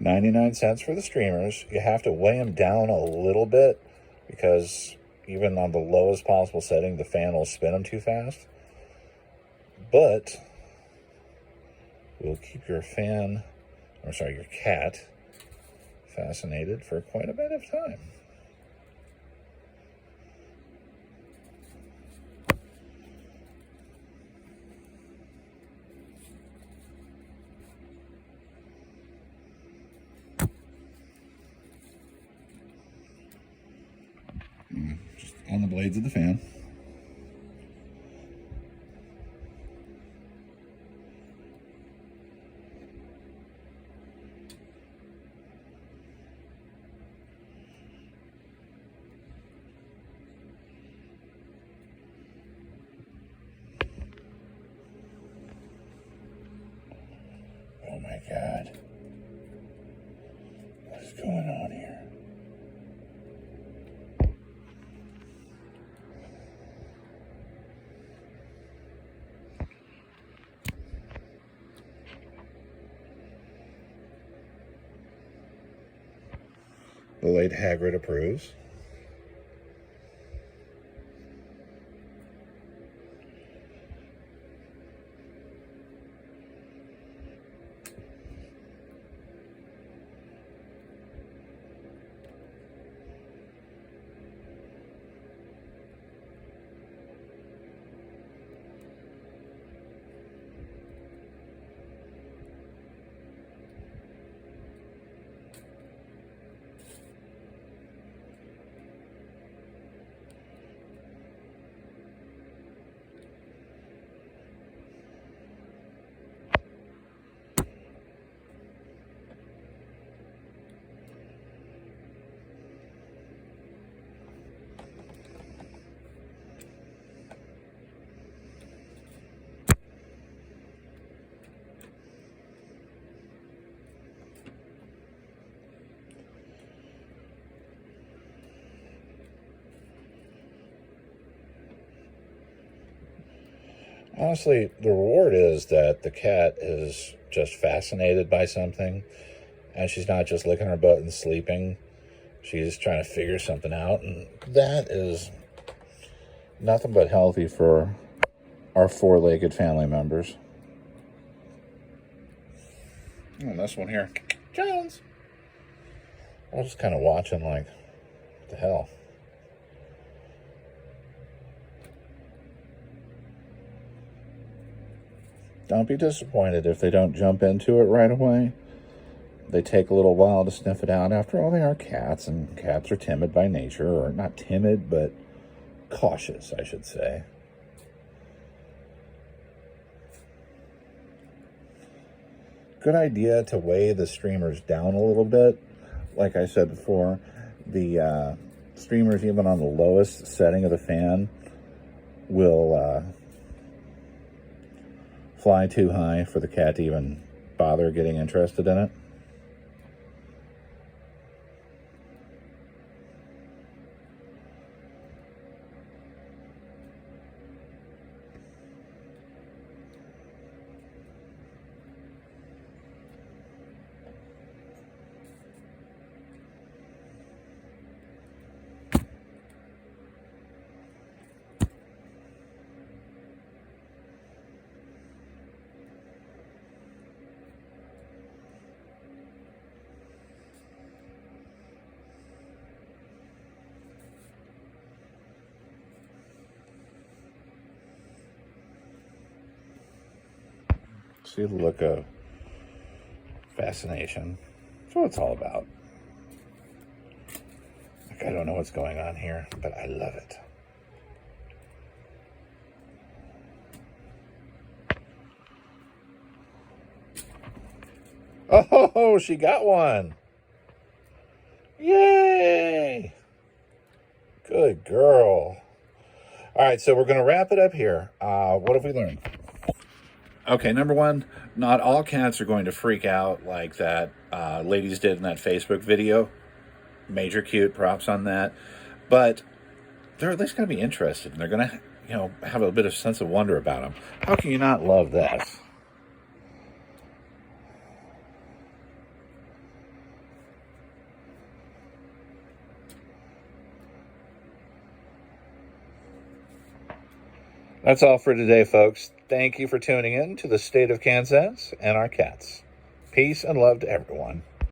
99 cents for the streamers. You have to weigh them down a little bit because even on the lowest possible setting, the fan will spin them too fast. But we'll keep your cat fascinated for quite a bit of time. Just on the blades of the fan. Oh my God. What is going on here? The late Hagrid approves. Honestly, the reward is that the cat is just fascinated by something, and she's not just licking her butt and sleeping. She's trying to figure something out, and that is nothing but healthy for our four-legged family members. And this one here, Jones. I was just kind of watching like, what the hell? Don't be disappointed if they don't jump into it right away. They take a little while to sniff it out. After all, they are cats, and cats are timid by nature, or not timid, but cautious, I should say. Good idea to weigh the streamers down a little bit. Like I said before, the streamers, even on the lowest setting of the fan, will fly too high for the cat to even bother getting interested in it. See the look of fascination. That's what it's all about. Like, I don't know what's going on here, but I love it. Oh, she got one. Yay! Good girl. All right, so we're going to wrap it up here. What have we learned? Okay, number one, not all cats are going to freak out like that ladies did in that Facebook video. Major cute, props on that. But they're at least going to be interested, and they're going to, have a bit of sense of wonder about them. How can you not love this? That's all for today, folks. Thank you for tuning in to the state of Kansas and our cats. Peace and love to everyone.